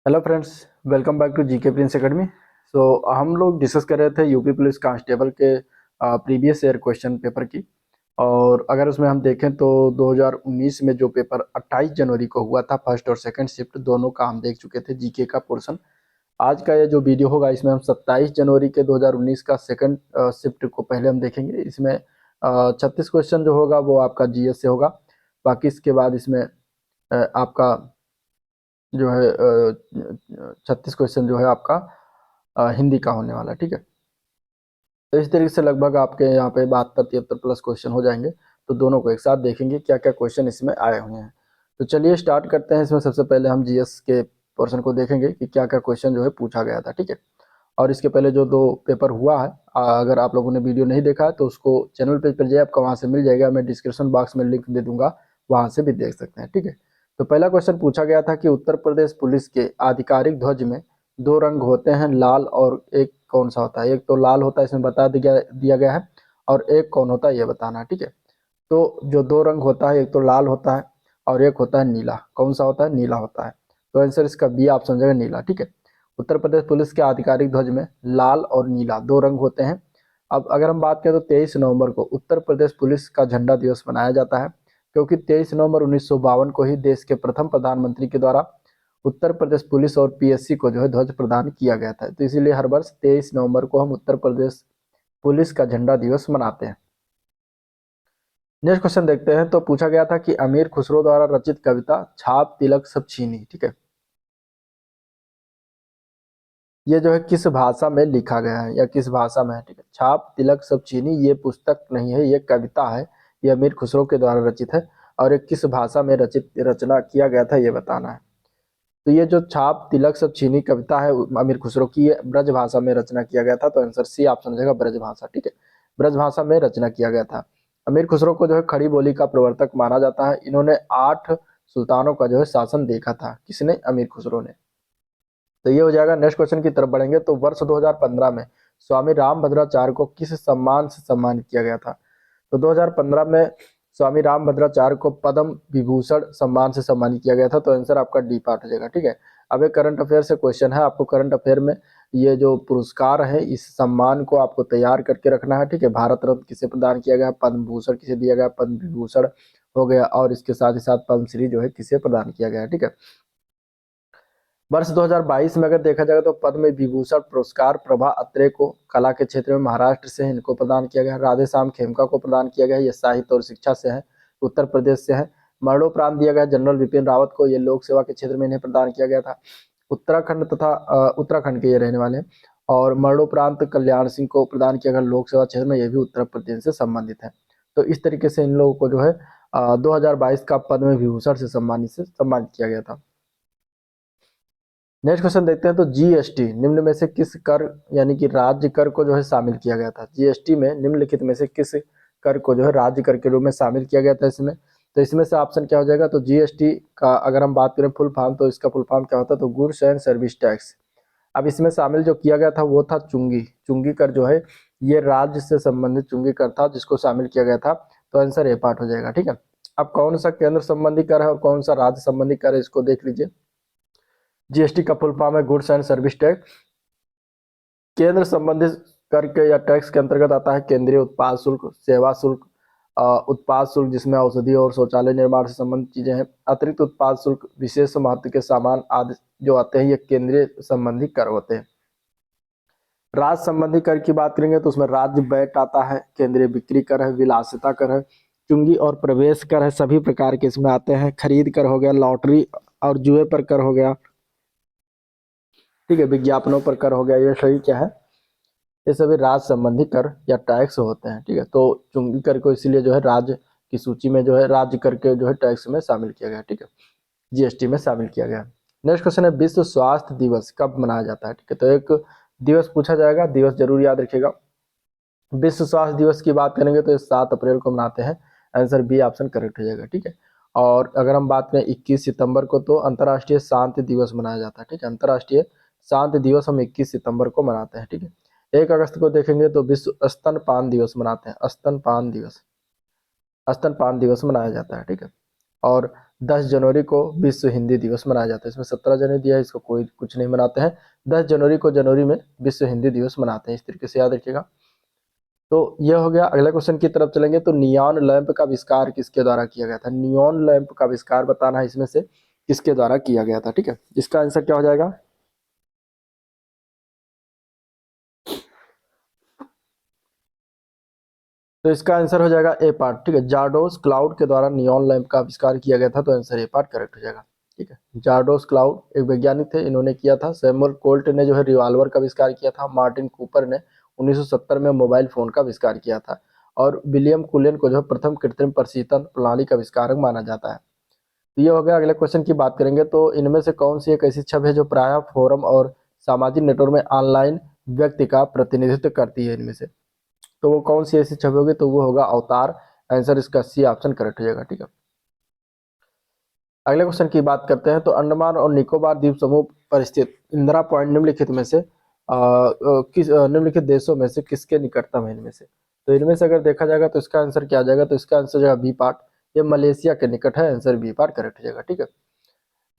Hello friends, welcome back to GK Prince Academy. हम लोग discuss कर रहे थे यूपी पुलिस कांस्टेबल के प्रीवियस ईयर क्वेश्चन पेपर की। और अगर उसमें हम देखें तो 2019 में जो पेपर 28 जनवरी को हुआ था, फर्स्ट और सेकंड शिफ्ट दोनों का हम देख चुके थे जीके का पोर्शन। आज का ये जो वीडियो होगा इसमें हम 27 जनवरी के 2019 का सेकंड शिफ्ट को पहले हम देखेंगे। इसमें 36 क्वेश्चन जो होगा वो आपका जीएस से होगा। बाकी इसके बाद इसमें आपका जो है 36 क्वेश्चन जो है आपका हिंदी का होने वाला है। ठीक है, तो इस तरीके से लगभग आपके यहाँ पे 72-73 प्लस क्वेश्चन हो जाएंगे। तो दोनों को एक साथ देखेंगे क्या क्या क्वेश्चन इसमें आए हुए हैं। तो चलिए स्टार्ट करते हैं। इसमें सबसे पहले हम जीएस के पोर्शन को देखेंगे कि क्या क्या क्वेश्चन जो है पूछा गया था। ठीक है, और इसके पहले जो दो पेपर हुआ है, अगर आप लोगों ने वीडियो नहीं देखा है तो उसको चैनल पेज पर जाइए, आपको वहाँ से मिल जाएगा। मैं डिस्क्रिप्शन बॉक्स में लिंक दे दूंगा, वहाँ से भी देख सकते हैं। ठीक है, तो पहला क्वेश्चन पूछा गया था कि उत्तर प्रदेश पुलिस के आधिकारिक ध्वज में दो रंग होते हैं, लाल और एक कौन सा होता है। एक तो लाल होता है, इसमें बता दिया गया है, और एक कौन होता है ये बताना है। ठीक है, तो जो दो रंग होता है, एक तो लाल होता है और एक होता है नीला। कौन सा होता है? नीला होता है। तो आंसर इसका बी आप समझेगा, नीला। ठीक है, उत्तर प्रदेश पुलिस के आधिकारिक ध्वज में लाल और नीला दो रंग होते हैं। अब अगर हम बात करें तो 23 नवंबर को उत्तर प्रदेश पुलिस का झंडा दिवस मनाया जाता है, क्योंकि 23 नवंबर 1952 को ही देश के प्रथम प्रधानमंत्री के द्वारा उत्तर प्रदेश पुलिस और पीएससी को जो है ध्वज प्रदान किया गया था। तो इसीलिए हर वर्ष 23 नवंबर को हम उत्तर प्रदेश पुलिस का झंडा दिवस मनाते हैं। नेक्स्ट क्वेश्चन देखते हैं। तो पूछा गया था कि अमीर खुसरो द्वारा रचित कविता छाप तिलक सब छीनी, ठीक है, ये जो है किस भाषा में लिखा गया है या किस भाषा में है। ठीक है, छाप तिलक सब चीनी ये पुस्तक नहीं है, ये कविता है। ये अमीर खुसरो के द्वारा रचित है, और ये किस भाषा में रचना किया गया था ये बताना है। तो ये जो छाप तिलक सब चीनी कविता है अमीर खुसरो की, ये ब्रज भाषा में रचना किया गया था। तो आंसर सी आप समझेगा, ब्रज भाषा। ठीक है, ब्रज भाषा में रचना किया गया था। अमीर खुसरो को जो है खड़ी बोली का प्रवर्तक माना जाता है। इन्होंने 8 सुल्तानों का जो है शासन देखा था। किसने? अमीर खुसरो ने। तो ये हो जाएगा। नेक्स्ट क्वेश्चन की तरफ बढ़ेंगे। तो वर्ष 2015 में स्वामी रामभद्राचार्य को किस सम्मान से सम्मानित किया गया था? तो 2015 में स्वामी रामभद्राचार्य को पद्म विभूषण सम्मान से सम्मानित किया गया था। तो आंसर आपका डी पार्ट हो जाएगा। ठीक है, अब एक करंट अफेयर से क्वेश्चन है। आपको करंट अफेयर में ये जो पुरस्कार है, इस सम्मान को आपको तैयार करके रखना है। ठीक है, भारत रत्न किसे प्रदान किया गया, पद्म भूषण किसे दिया गया, पद्म विभूषण हो गया, और इसके साथ ही साथ पद्मश्री जो है किसे प्रदान किया गया है। ठीक है, वर्ष 2022 में अगर देखा जाएगा तो पद्म विभूषण पुरस्कार प्रभा अत्रे को कला के क्षेत्र में महाराष्ट्र से इनको प्रदान किया गया है। राधेश्याम खेमका को प्रदान किया गया है, ये साहित्य और शिक्षा से है, उत्तर प्रदेश से है। मरणोपरांत दिया गया जनरल विपिन रावत को, ये लोक सेवा के क्षेत्र में इन्हें प्रदान किया गया था। उत्तराखंड तथा उत्तराखंड के ये रहने वाले हैं। और मरणोपरांत कल्याण सिंह को प्रदान किया गया लोक सेवा क्षेत्र में, ये भी उत्तर प्रदेश से संबंधित है। तो इस तरीके से इन लोगों को जो है 2022 का पद्म विभूषण से सम्मानित किया गया था। नेक्स्ट क्वेश्चन देखते हैं। तो जीएसटी निम्न में से किस कर यानी कि राज्य कर को जो है शामिल किया गया था? जीएसटी में निम्नलिखित में से किस कर को जो है राज्य कर के रूप में शामिल किया गया था इसमें? तो इसमें से ऑप्शन क्या हो जाएगा? तो जीएसटी का अगर हम बात करें फुल फॉर्म, तो इसका फुल फॉर्म क्या होता है? तो गुड्स एंड सर्विस टैक्स। अब इसमें शामिल जो किया गया था वो था चुंगी। चुंगी कर जो है ये राज्य से संबंधित चुंगी कर था, जिसको शामिल किया गया था। तो आंसर ए पार्ट हो जाएगा। ठीक है, अब कौन सा केंद्र संबंधी कर है और कौन सा राज्य संबंधी कर है, इसको देख लीजिए। जीएसटी का फुल फॉर्म है गुड्स एंड सर्विस टैक्स। केंद्र संबंधित कर के या टैक्स के अंतर्गत आता है केंद्रीय उत्पाद शुल्क, सेवा शुल्क, उत्पाद शुल्क जिसमें औषधि और शौचालय निर्माण से संबंधित चीजें हैं, अतिरिक्त उत्पाद शुल्क, विशेष महत्व के सामान आदि जो आते हैं, ये केंद्रीय संबंधी कर होते हैं। राज्य संबंधी कर की बात करेंगे तो उसमें राज्य वैट आता है, केंद्रीय बिक्री कर है, विलासिता कर है, चुंगी और प्रवेश कर है, सभी प्रकार के इसमें आते हैं। खरीद कर हो गया, लॉटरी और जुए पर कर हो गया। ठीक है, विज्ञापनों पर कर हो गया। ये सही क्या है? ये सभी राज्य संबंधी कर या टैक्स होते हैं। ठीक है, तो चुंगी कर को इसीलिए जो है राज्य की सूची में जो है राज्य कर के जो है टैक्स में शामिल किया गया। ठीक है, जीएसटी में शामिल किया गया। नेक्स्ट क्वेश्चन है विश्व स्वास्थ्य दिवस कब मनाया जाता है? ठीक है, तो एक दिवस पूछा जाएगा, दिवस जरूर याद रखिएगा। विश्व स्वास्थ्य दिवस की बात करेंगे तो 7 अप्रैल को मनाते हैं। आंसर बी ऑप्शन करेक्ट हो जाएगा। ठीक है, और अगर हम बात करें 21 सितंबर को तो अंतर्राष्ट्रीय शांति दिवस मनाया जाता है। ठीक है, अंतर्राष्ट्रीय शांति दिवस हम 21 सितंबर को मनाते हैं। ठीक है, 1 अगस्त को देखेंगे तो विश्व स्तनपान दिवस मनाते हैं। स्तनपान दिवस मनाया जाता है। ठीक है, और 10 जनवरी को विश्व हिंदी दिवस मनाया जाता है। इसमें 17 जनवरी दिया है, इसको कोई कुछ नहीं मनाते हैं। 10 जनवरी को जनवरी में विश्व हिंदी दिवस मनाते हैं, इस तरीके से याद रखिएगा। तो ये हो गया। अगले क्वेश्चन की तरफ चलेंगे। तो नियॉन लैंप का आविष्कार किसके द्वारा किया गया था? नियॉन लैंप का आविष्कार बताना है इसमें से किसके द्वारा किया गया था, ठीक है। इसका आंसर क्या हो जाएगा? तो इसका आंसर हो जाएगा ए पार्ट, ठीक है। जार्डोस क्लाउड के द्वारा नियॉन लैंप का आविष्कार किया गया था, तो आंसर ए पार्ट करेक्ट हो जाएगा, ठीक है। जार्डोस क्लाउड एक वैज्ञानिक थे, इन्होंने किया था। सैमुअल कोल्ट ने जो है रिवॉल्वर का आविष्कार किया था। मार्टिन कूपर ने 1970 में मोबाइल फोन का आविष्कार किया था। और विलियम कुलियन को जो है प्रथम कृत्रिम प्रशीतन प्रणाली का आविष्कारक माना जाता है। तो ये हो गया। अगले क्वेश्चन की बात करेंगे। तो इनमें से कौन सी एक ऐसी छवि है जो प्रायः फोरम और सामाजिक नेटवर्क में ऑनलाइन व्यक्ति का प्रतिनिधित्व करती है? इनमें से तो वो कौन सी ऐसी छवि होगी? तो वो होगा अवतार। आंसर इसका सी ऑप्शन करेक्ट हो जाएगा, ठीक है। अगले क्वेश्चन की बात करते हैं। तो अंडमान और निकोबार द्वीप समूह पर स्थित इंदिरा पॉइंट निम्नलिखित में से किस निम्नलिखित देशों में से किसके निकटतम है? इनमें से तो इनमें से अगर देखा जाएगा तो इसका आंसर क्या आ जाएगा? तो इसका आंसर जाएगा बी पार्ट। ये मलेशिया के निकट है, आंसर बी पार्ट करेक्ट हो जाएगा, ठीक है।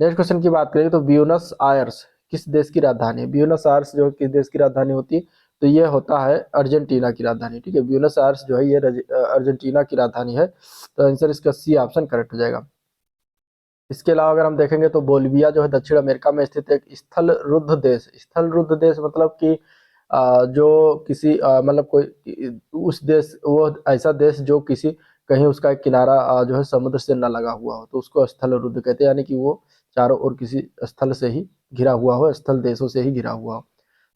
नेक्स्ट क्वेश्चन की बात करेंगे। तो ब्यूनस आयर्स किस देश की राजधानी है? ब्यूनस आयर्स जो है किस देश की राजधानी होती है? तो ये होता है अर्जेंटीना की राजधानी, ठीक है। ब्यूनस आयर्स जो है ये अर्जेंटीना की राजधानी है, तो आंसर इसका सी ऑप्शन करेक्ट हो जाएगा। इसके अलावा अगर हम देखेंगे तो बोलिविया जो है दक्षिण अमेरिका में स्थित एक स्थल रुद्ध देश। स्थल रुद्ध देश मतलब कि जो किसी मतलब कोई उस देश, वो ऐसा देश जो किसी कहीं उसका एक किनारा जो है समुद्र से न लगा हुआ हो, तो उसको स्थल रुद्ध कहते हैं। यानी कि वो चारों ओर किसी स्थल से ही घिरा हुआ हो, स्थल देशों से ही घिरा हुआ हो।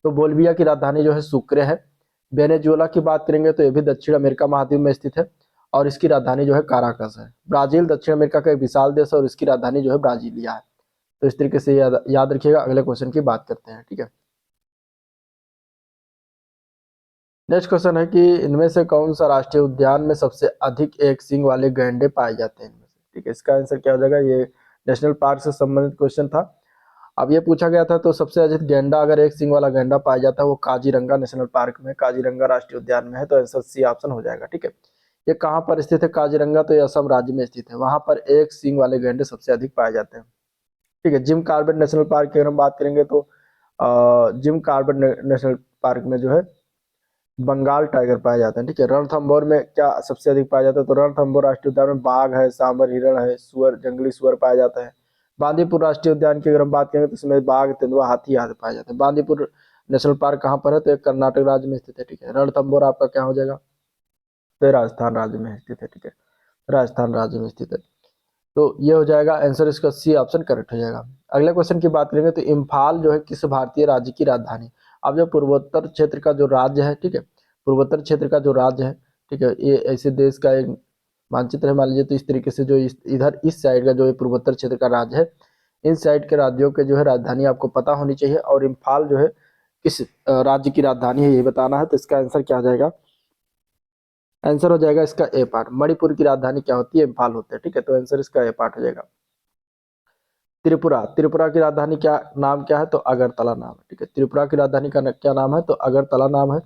तो बोलिविया की राजधानी जो है सुक्रे है। वेनेजुएला की बात करेंगे तो ये भी दक्षिण अमेरिका महाद्वीप में स्थित है और इसकी राजधानी जो है काराकस है। ब्राजील दक्षिण अमेरिका का एक विशाल देश है और इसकी राजधानी जो है ब्राजीलिया है। तो इस तरीके से याद रखिएगा। अगले क्वेश्चन की बात करते हैं, ठीक है। नेक्स्ट क्वेश्चन है कि इनमें से कौन सा राष्ट्रीय उद्यान में सबसे अधिक एक सींग वाले गैंडे पाए जाते हैं? इनमें से, ठीक है। इसका आंसर क्या हो जाएगा? ये नेशनल पार्क से संबंधित क्वेश्चन था। अब ये पूछा गया था तो सबसे अधिक गैंडा, अगर एक सींग वाला गैंडा पाया जाता है वो काजीरंगा नेशनल पार्क में, काजीरंगा राष्ट्रीय उद्यान में है, तो आंसर सी ऑप्शन हो जाएगा, ठीक है। ये कहाँ पर स्थित है काजीरंगा? तो ये असम राज्य में स्थित है। वहां पर एक सींग वाले गैंडे सबसे अधिक पाए जाते हैं, ठीक है। जिम कॉर्बेट नेशनल पार्क की अगर हम बात करेंगे तो जिम कॉर्बेट नेशनल पार्क में जो है बंगाल टाइगर पाए जाते हैं, ठीक है। रणथंभौर में क्या सबसे अधिक पाया जाता है? तो रणथंभौर राष्ट्रीय उद्यान में बाघ है, सांबर हिरण है, सुअर, जंगली सुअर पाया जाता है। बांदीपुर राष्ट्रीय उद्यान की अगर हम बात करें तो इसमें बाघ, तेंदुआ, हाथी आदि पाए जाते हैं। बांदीपुर नेशनल पार्क कहाँ पर है? तो एक कर्नाटक राज्य में स्थित है, ठीक है। रणथंभौर आपका क्या हो जाएगा? तो राजस्थान राज्य में स्थित है, ठीक है। राजस्थान राज्य में स्थित है। तो ये हो जाएगा आंसर, इसका सी ऑप्शन करेक्ट हो जाएगा। अगले क्वेश्चन की बात करेंगे। तो इम्फाल जो है किस भारतीय राज्य की राजधानी? अब जो पूर्वोत्तर क्षेत्र का जो राज्य है, ठीक है, पूर्वोत्तर क्षेत्र का जो राज्य है, ठीक है, ये ऐसे देश का एक मानचित्र है मान लीजिए। तो इस तरीके से जो इधर इस साइड का जो पूर्वोत्तर क्षेत्र का राज्य है, इन साइड के राज्यों के जो है राजधानी आपको पता होनी चाहिए। और इम्फाल जो है किस राज्य की राजधानी है ये बताना है। तो इसका आंसर क्या आ जाएगा? आंसर हो जाएगा इसका ए पार्ट। मणिपुर की राजधानी क्या होती है? इम्फाल होते हैं, ठीक है। तो आंसर इसका ए पार्ट हो जाएगा। त्रिपुरा, त्रिपुरा की राजधानी क्या नाम क्या है? तो अगरतला नाम है, ठीक है। त्रिपुरा की राजधानी का क्या नाम है? तो अगरतला नाम है।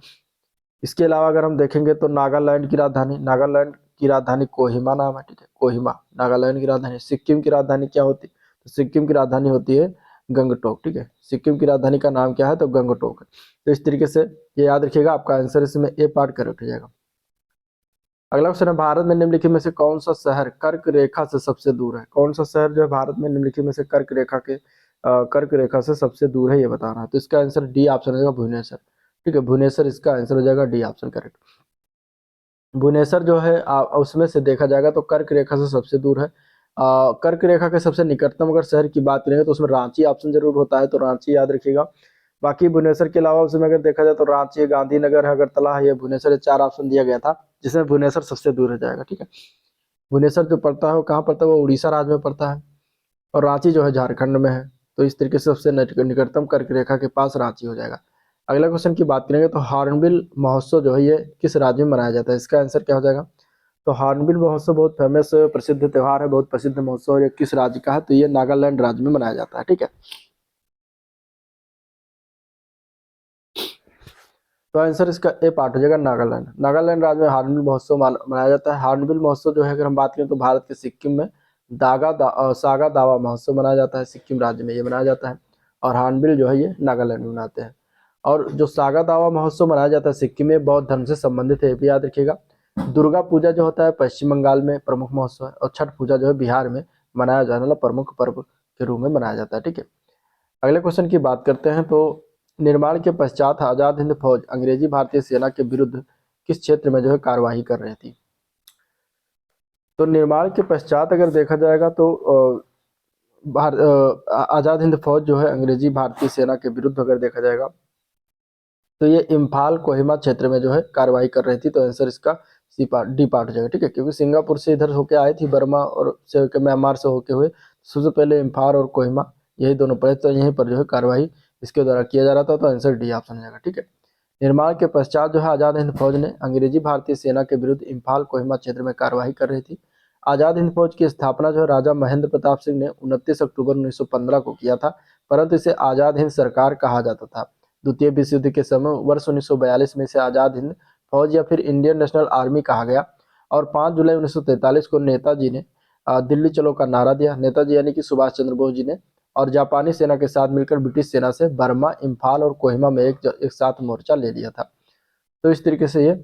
इसके अलावा अगर हम देखेंगे तो नागालैंड की राजधानी, नागालैंड की राजधानी कोहिमा नाम है, ठीक है। कोहिमा नागालैंड की राजधानी। सिक्किम की राजधानी क्या होती है? तो सिक्किम की राजधानी होती है गंगटोक, ठीक है। सिक्किम की राजधानी का नाम क्या है? तो गंगटोक है। तो इस तरीके से ये याद रखिएगा, आपका आंसर इसमें ए पार्ट करेक्ट हो जाएगा। अगला क्वेश्चन है, भारत में निम्नलिखित में से कौन सा शहर कर्क रेखा से सबसे दूर है? कौन सा शहर जो है भारत में निम्नलिखित में से कर्क रेखा से सबसे दूर है ये बताना है। तो इसका आंसर डी ऑप्शन हो जाएगा, भुवनेश्वर, ठीक है। भुवनेश्वर इसका आंसर हो जाएगा, डी ऑप्शन करेक्ट। भुवनेश्वर जो है उसमें से देखा जाएगा तो कर्क रेखा से सबसे दूर है। कर्क रेखा के सबसे निकटतम अगर शहर की बात करेंगे तो उसमें रांची ऑप्शन जरूर होता है, तो रांची याद रखिएगा। बाकी भुवनेश्वर के अलावा उसमें अगर देखा जाए तो रांची, गांधीनगर है, अगरतला है, ये भुवनेश्वर, ये 4 ऑप्शन दिया गया था जिसमें भुवनेश्वर सबसे दूर हो जाएगा, ठीक है। भुवनेश्वर जो पड़ता है वो कहाँ पड़ता है? वो उड़ीसा राज्य में पड़ता है। और रांची जो है झारखंड में है। तो इस तरीके से सबसे निकटतम कर्क रेखा के पास रांची हो जाएगा। अगला क्वेश्चन की बात करेंगे तो हॉर्नबिल महोत्सव जो है ये किस राज्य में मनाया जाता है? इसका आंसर क्या हो जाएगा? तो हॉर्नबिल महोत्सव बहुत फेमस प्रसिद्ध त्योहार है, बहुत प्रसिद्ध महोत्सव है। ये किस राज्य का है? तो ये नागालैंड राज्य में मनाया जाता है, ठीक है। तो आंसर इसका ए पार्ट हो जाएगा, नागालैंड। नागालैंड राज्य में हॉर्नबिल महोत्सव मनाया जाता है। हॉर्नबिल महोत्सव जो है अगर हम बात करें तो भारत के सिक्किम में सागा दावा महोत्सव मनाया जाता है सिक्किम राज्य में, ये मनाया जाता है। और हार्नबिल जो है ये नागालैंड में मनाते हैं। और जो सागा दावा महोत्सव मनाया जाता है सिक्किम में, बौद्ध धर्म से संबंधित है, ये भी याद रखिएगा। दुर्गा पूजा जो होता है पश्चिम बंगाल में प्रमुख महोत्सव है, और छठ पूजा जो है बिहार में मनाया जाने वाला प्रमुख पर्व के रूप में मनाया जाता है। ठीक है, अगले क्वेश्चन की बात करते हैं। तो निर्माण के पश्चात आजाद हिंद फौज अंग्रेजी भारतीय सेना के विरुद्ध किस क्षेत्र में जो है कार्यवाही कर रही थी? तो निर्माण के पश्चात अगर देखा जाएगा तो आजाद हिंद फौज जो है अंग्रेजी भारतीय सेना के विरुद्ध अगर देखा जाएगा तो ये इम्फाल कोहिमा क्षेत्र में जो है कार्रवाई कर रही थी। तो आंसर इसका सी पार्ट डी पार्ट हो जाएगा। ठीक है, क्योंकि सिंगापुर से इधर होके आई थी, बर्मा और से होके म्यांमार से होके हुए, सबसे पहले इम्फाल और कोहिमा यही दोनों पड़े, तो यहीं पर जो है कार्रवाई इसके द्वारा किया जा रहा था। तो आंसर डी ऑप्शन हो जाएगा। ठीक है, निर्माण के पश्चात जो है आजाद हिंद फौज ने अंग्रेजी भारतीय सेना के विरुद्ध इम्फाल कोहिमा क्षेत्र में कार्रवाई कर रही थी। आजाद हिंद फौज की स्थापना जो है राजा महेंद्र प्रताप सिंह ने 29 अक्टूबर 1915 को किया था, परंतु इसे आजाद हिंद सरकार कहा जाता था। द्वितीय विश्व युद्ध के समय वर्ष 1942 में इसे आजाद हिंद फौज या फिर इंडियन नेशनल आर्मी कहा गया। और 5 जुलाई 1943 को नेताजी ने दिल्ली चलो का नारा दिया। नेताजी यानी कि सुभाष चंद्र बोस जी ने, और जापानी सेना के साथ मिलकर ब्रिटिश सेना से बर्मा, इम्फाल और कोहिमा में एक साथ मोर्चा ले लिया था। तो इस तरीके से ये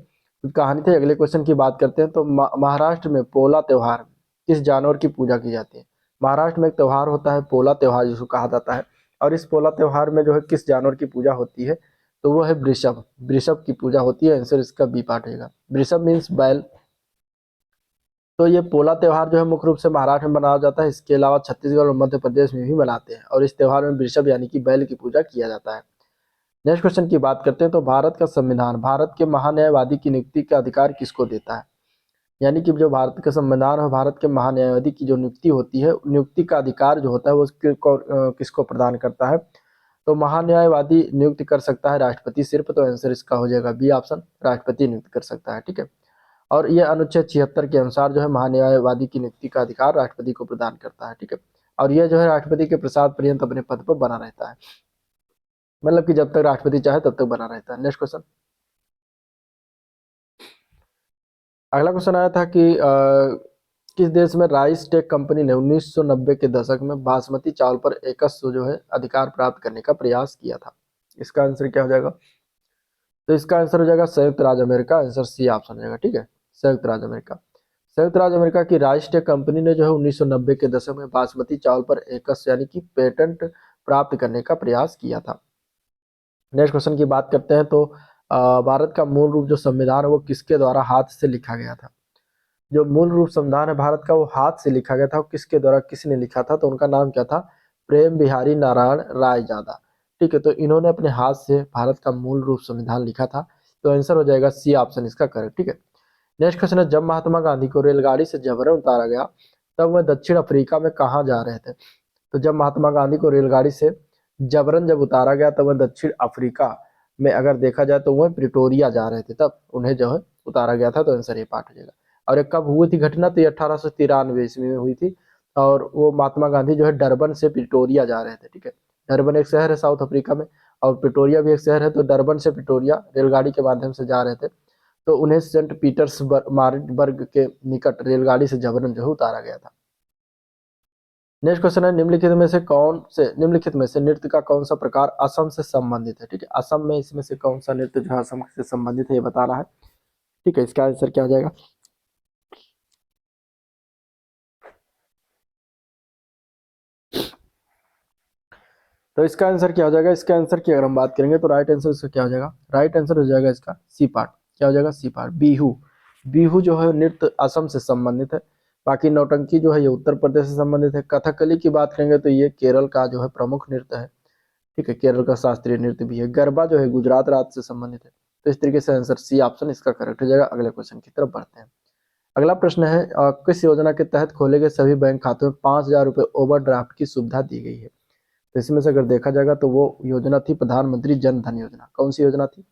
कहानी थी। अगले क्वेश्चन की बात करते हैं। तो महाराष्ट्र में पोला त्योहार किस जानवर की पूजा की जाती है? महाराष्ट्र में एक त्यौहार होता है पोला त्योहार जिसको कहा जाता है, और इस पोला त्योहार में जो है किस जानवर की पूजा होती है? तो वो है वृषभ। वृषभ की पूजा होती है। आंसर इसका बी पार्ट रहेगा। वृषभ मीन्स बैल। तो ये पोला त्योहार जो है मुख्य रूप से महाराष्ट्र में मनाया जाता है। इसके अलावा छत्तीसगढ़ और मध्य प्रदेश में भी मनाते हैं, और इस त्योहार में वृषभ यानी कि बैल की पूजा किया जाता है। नेक्स्ट क्वेश्चन की बात करते हैं। तो भारत का संविधान भारत के महान्यायवादी की नियुक्ति का अधिकार किसको देता है? यानी कि जो भारत का संविधान है, भारत के महान्यायवादी की जो नियुक्ति होती है, नियुक्ति का अधिकार जो होता है वो किसको प्रदान करता है? तो महान्यायवादी नियुक्त कर सकता है राष्ट्रपति सिर्फ। तो आंसर इसका हो जाएगा बी ऑप्शन, राष्ट्रपति नियुक्त कर सकता है। ठीक है, और ये अनुच्छेद 76 के अनुसार जो है महान्यायवादी की नियुक्ति का अधिकार राष्ट्रपति को प्रदान करता है। ठीक है, और यह जो है राष्ट्रपति के प्रसाद पर्यंत अपने पद पर बना रहता है, मतलब कि जब तक राष्ट्रपति चाहे तब तक बना रहता है। नेक्स्ट क्वेश्चन, अगला क्वेश्चन आया था कि किस देश में राइस टेक कंपनी ने 1990 के दशक में बासमती चावल पर एकस्व जो है अधिकार प्राप्त करने का प्रयास किया था? इसका आंसर क्या हो जाएगा? तो इसका आंसर हो जाएगा संयुक्त राज्य अमेरिका। आंसर सी ऑप्शन हो जाएगा। ठीक है, संयुक्त राज्य अमेरिका। संयुक्त राज्य अमेरिका की राइस टेक कंपनी ने जो है 1990 के दशक में बासमती चावल पर एकस्व यानी कि पेटेंट प्राप्त करने का प्रयास किया था। नेक्स्ट क्वेश्चन की बात करते हैं। तो भारत का मूल रूप जो संविधान है वो किसके द्वारा हाथ से लिखा गया था? जो मूल रूप संविधान है भारत का वो हाथ से लिखा गया था। किसके द्वारा, किसने लिखा था? तो उनका नाम क्या था? प्रेम बिहारी नारायण रायजादा। ठीक है, तो इन्होंने अपने हाथ से भारत का मूल रूप संविधान लिखा था। तो आंसर हो जाएगा सी ऑप्शन इसका करेक्ट। ठीक है, नेक्स्ट क्वेश्चन है, जब महात्मा गांधी को रेलगाड़ी से जबरन उतारा गया तब वह दक्षिण अफ्रीका में कहाँ जा रहे थे? तो जब महात्मा गांधी को रेलगाड़ी से जबरन जब उतारा गया तब वह दक्षिण अफ्रीका में अगर देखा जाए तो वह प्रिटोरिया जा रहे थे, तब उन्हें जो है उतारा गया था। तो आंसर ये पार्ट हो जाएगा। और ये कब हुई थी घटना? तो ये 1893 ईस्वी में हुई थी, और वो महात्मा गांधी जो है डरबन से प्रिटोरिया जा रहे थे। ठीक है, डरबन एक शहर है साउथ अफ्रीका में, और प्रिटोरिया भी एक शहर है। तो डरबन से प्रिटोरिया रेलगाड़ी के माध्यम से जा रहे थे, तो उन्हें सेंट पीटर्सबर्ग के निकट रेलगाड़ी से जबरन जो है उतारा गया था। नेक्स्ट क्वेश्चन है, निम्नलिखित में से नृत्य का कौन सा प्रकार असम से संबंधित है? ठीक है, असम में इसमें से कौन सा नृत्य जो है असम से संबंधित है ये बता रहा है। ठीक है, इसका आंसर क्या हो जाएगा? तो इसका आंसर क्या हो जाएगा? इसका आंसर की अगर हम बात करेंगे तो राइट आंसर इसका क्या हो जाएगा? राइट आंसर हो जाएगा इसका सी पार्ट। क्या हो जाएगा? C part, Bihu. बिहू जो है नृत्य असम से संबंधित है। बाकी नौटंकी जो है ये उत्तर प्रदेश से संबंधित है। कथकली की बात करेंगे तो ये केरल का जो है प्रमुख नृत्य है। ठीक है, केरल का शास्त्रीय नृत्य भी है। गरबा जो है गुजरात राज्य से संबंधित है। तो इस तरीके से आंसर सी ऑप्शन इसका करेक्ट हो जाएगा। अगले क्वेश्चन की तरफ बढ़ते हैं। अगला प्रश्न है, किस योजना के तहत खोले गए सभी बैंक खातों में 5,000 रुपये ओवरड्राफ्ट की सुविधा दी गई है? तो इसमें से अगर देखा जाएगा तो वो योजना थी प्रधानमंत्री जन धन योजना। कौन सी योजना थी?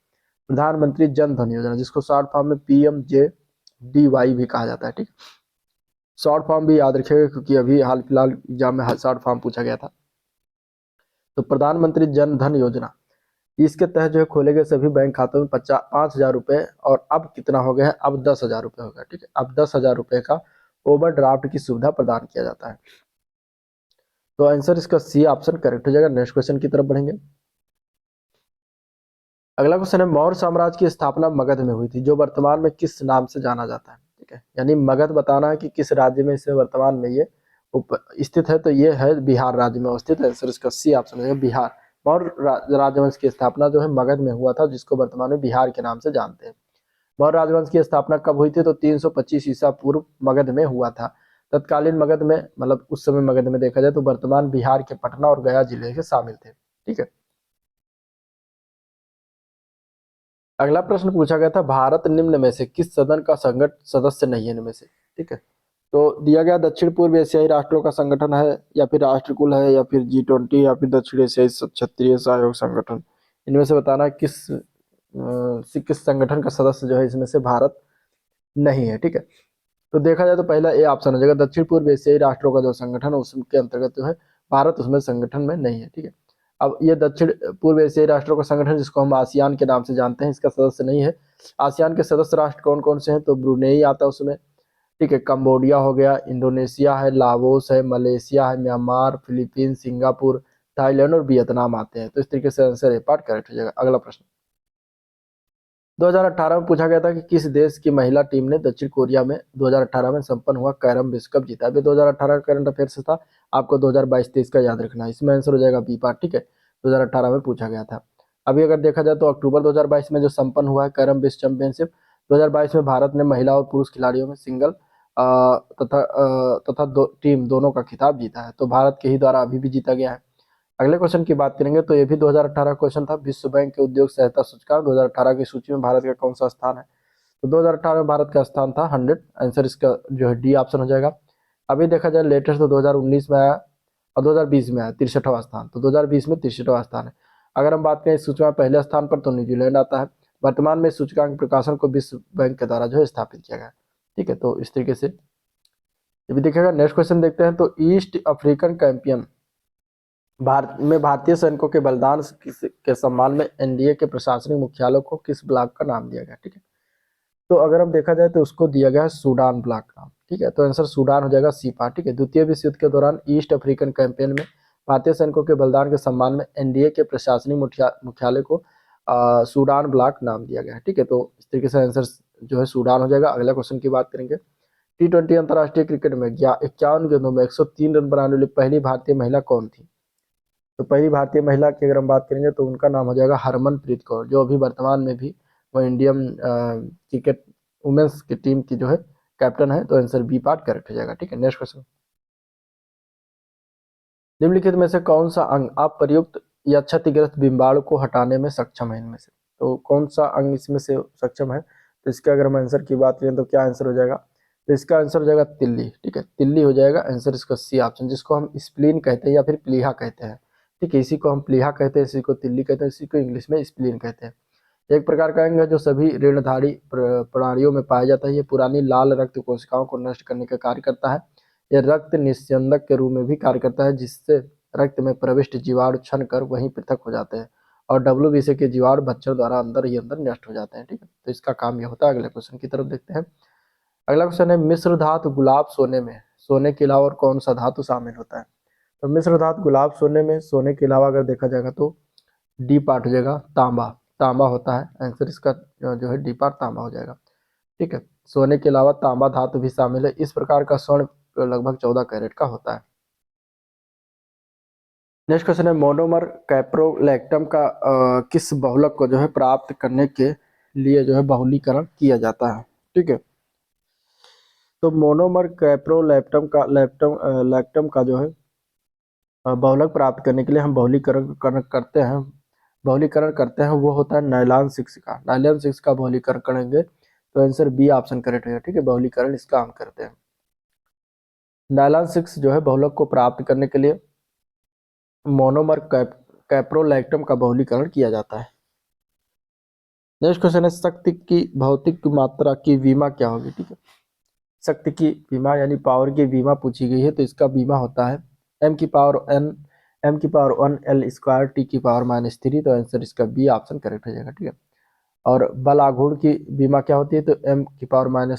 प्रधानमंत्री जन धन योजना, जिसको शॉर्ट फॉर्म में PMJDY भी कहा जाता है। ठीक, शॉर्ट फॉर्म भी याद रखिएगा क्योंकि अभी हाल फिलहाल एग्जाम में शॉर्ट फॉर्म पूछा गया था। तो प्रधानमंत्री जन धन योजना, इसके तहत जो है खोले गए सभी बैंक खातों में 5,000 रुपये, और अब कितना हो गया है? अब 10,000 रुपये होगा। ठीक है, अब 10,000 रुपये का ओवरड्राफ्ट की सुविधा प्रदान किया जाता है। तो आंसर इसका सी ऑप्शन करेक्ट हो जाएगा। नेक्स्ट क्वेश्चन की तरफ बढ़ेंगे। अगला क्वेश्चन है, मौर्य साम्राज्य की स्थापना मगध में हुई थी, जो वर्तमान में किस नाम से जाना जाता है। ठीक है, यानी मगध बताना है कि किस राज्य में इसे वर्तमान में ये स्थित है, तो ये है बिहार राज्य में अवस्थित है। आंसर इसका सी ऑप्शन है बिहार। मौर्य राजवंश की स्थापना जो है मगध में हुआ था, जिसको वर्तमान में बिहार के नाम से जानते हैं। मौर्य राजवंश की स्थापना कब हुई थी, तो 325 ईसा पूर्व मगध में हुआ था। तत्कालीन मगध में, मतलब उस समय मगध में देखा जाए तो वर्तमान बिहार के पटना और गया जिले के शामिल थे। ठीक है, अगला प्रश्न पूछा गया था, भारत निम्न में से किस सदन का संगठन सदस्य नहीं है इनमें से। ठीक है, तो दिया गया दक्षिण पूर्व एशियाई राष्ट्रों का संगठन है, या फिर राष्ट्रकुल है, या फिर G20, या फिर दक्षिण एशियाई क्षत्रिय सहयोग संगठन। इनमें से बताना किस संगठन का सदस्य जो है इसमें से भारत नहीं है। ठीक है, तो देखा जाए तो पहला ए ऑप्शन हो जाएगा, दक्षिण पूर्व एशियाई राष्ट्रों का जो संगठन है उसके अंतर्गत जो है भारत उसमें संगठन में नहीं है। ठीक है, अब ये दक्षिण पूर्व एशियाई राष्ट्रों का संगठन, जिसको हम आसियान के नाम से जानते हैं, इसका सदस्य नहीं है। आसियान के सदस्य राष्ट्र कौन कौन से हैं, तो ब्रुनेई आता है उसमें। ठीक है, कंबोडिया हो गया, इंडोनेशिया है, लाओस है, मलेशिया है, म्यांमार, फिलीपींस, सिंगापुर, थाईलैंड और वियतनाम आते हैं। तो इस तरीके से आंसर ए पार्ट करेक्ट हो जाएगा। अगला प्रश्न 2018 में पूछा गया था कि किस देश की महिला टीम ने दक्षिण कोरिया में 2018 में संपन्न हुआ कैरम विश्व कप जीता। अभी 2018 का करंट अफेयर्स था, आपको 2022-23 का याद रखना है। इसमें आंसर हो जाएगा बी पार्ट। ठीक है, 2018 में पूछा गया था। अभी अगर देखा जाए तो अक्टूबर 2022 में जो संपन्न हुआ है कैरम विश्व चैंपियनशिप 2022 में, भारत ने महिला और पुरुष खिलाड़ियों में सिंगल तथा टीम दोनों का खिताब जीता है। तो भारत के ही द्वारा अभी भी जीता गया है। अगले क्वेश्चन की बात करेंगे तो ये भी 2018 क्वेश्चन था। विश्व बैंक के उद्योग सहायता सूचकांक 2018 की सूची में भारत का कौन सा स्थान है, तो 2018 में भारत का स्थान था 100। आंसर इसका जो है डी ऑप्शन हो जाएगा। अभी देखा जाए लेटेस्ट तो 2019 में आया और 2020 में आया 63वां स्थान, तो 2020 में 63वां स्थान है। अगर हम बात करें इस सूची में पहले स्थान पर, तो न्यूजीलैंड आता है। वर्तमान में इस सूचकांक प्रकाशन को विश्व बैंक के द्वारा जो है स्थापित किया गया है। ठीक है, तो इस तरीके से ये भी देखिएगा। नेक्स्ट क्वेश्चन देखते हैं, तो ईस्ट अफ्रीकन कैंपियन भारत में भारतीय सैनिकों के बलिदान के सम्मान में एनडीए के प्रशासनिक मुख्यालय को किस ब्लॉक का नाम दिया गया। ठीक है, तो अगर हम देखा जाए तो उसको दिया गया है सूडान ब्लॉक नाम। ठीक है, तो आंसर सूडान हो जाएगा सी पार्ट। ठीक है, द्वितीय विश्व युद्ध के दौरान ईस्ट अफ्रीकन कैंपेन में भारतीय सैनिकों के बलिदान के सम्मान में एनडीए के प्रशासनिक मुख्यालय को सूडान ब्लॉक नाम दिया गया है। ठीक है, तो इस तरीके से आंसर जो है सूडान हो जाएगा। अगला क्वेश्चन की बात करेंगे, T20 अंतर्राष्ट्रीय क्रिकेट में 51 गेंदों में 103 रन बनाने वाली पहली भारतीय महिला कौन थी। तो पहली भारतीय महिला की अगर हम बात करेंगे तो उनका नाम हो जाएगा हरमनप्रीत कौर, जो अभी वर्तमान में भी वो इंडियन क्रिकेट वुमेन्स की टीम की जो है कैप्टन है। तो आंसर बी पार्ट करेक्ट हो जाएगा। ठीक है, नेक्स्ट क्वेश्चन, निम्नलिखित में से कौन सा अंग अप्रयुक्त या क्षतिग्रस्त बिंबाणु को हटाने में सक्षम है इनमें से। तो कौन सा अंग इसमें से सक्षम है, तो इसका अगर हम आंसर की बात करें तो क्या आंसर हो जाएगा, तो इसका आंसर हो जाएगा तिल्ली। ठीक है, तिल्ली हो जाएगा आंसर इसका सी ऑप्शन, जिसको हम स्प्लीन कहते हैं या फिर प्लीहा कहते हैं। ठीक है, इसी को हम प्लीहा कहते हैं, इसी को तिल्ली कहते हैं, इसी को इंग्लिश में स्प्लीन कहते हैं। एक प्रकार का अंग है जो सभी ऋणधारी प्राणियों में पाया जाता है। ये पुरानी लाल रक्त कोशिकाओं को नष्ट करने का कार्य करता है। यह रक्त निस्यंदक के रूप में भी कार्य करता है, जिससे रक्त में प्रविष्ट जीवाणु छन कर वहीं पृथक हो जाते हैं और डब्ल्यूबीसी के जीवाणु भक्षण द्वारा अंदर ही अंदर नष्ट हो जाते हैं। ठीक है, तो इसका काम यह होता है। अगले क्वेश्चन की तरफ देखते हैं। अगला क्वेश्चन है, मिश्र धातु गुलाब सोने में सोने के अलावा और कौन सा धातु शामिल होता है। तो मिश्र धातु गुलाब सोने में सोने के अलावा अगर देखा जाएगा तो डी पार्ट हो जाएगा तांबा। तांबा होता है आंसर इसका जो है डी पार्ट तांबा हो जाएगा। ठीक है, सोने के अलावा तांबा धातु भी शामिल है। इस प्रकार का स्वर्ण लगभग 14 कैरेट का होता है। नेक्स्ट क्वेश्चन है, मोनोमर कैप्रोलैक्टम का किस बहुलक को जो है प्राप्त करने के लिए जो है बहुलीकरण किया जाता है। ठीक है, तो मोनोमर कैप्रोलैक्टम का लैक्टम का जो है बहुलक प्राप्त करने के लिए हम बहुलीकरण करते हैं वो होता है नाइलॉन 6 का। नाइलॉन 6 का बहुलीकरण करेंगे तो आंसर बी ऑप्शन करेक्ट है। ठीक है, बहुलीकरण इसका हम करते हैं। नाइलॉन 6 जो है बहुलक को प्राप्त करने के लिए मोनोमर कैप्रोलैक्टम का बहुलीकरण किया जाता है। नेक्स्ट क्वेश्चन है, शक्ति की भौतिक मात्रा की विमा क्या होगी। ठीक है, शक्ति की विमा यानी पावर की विमा पूछी गई है, तो इसका विमा होता है m⁻1 l स्क्वायर t⁻−3। तो आंसर इसका बी ऑप्शन करेक्ट हो जाएगा। ठीक है, और बल आघूर्ण की विमा क्या होती है, तो m⁻⁻⁴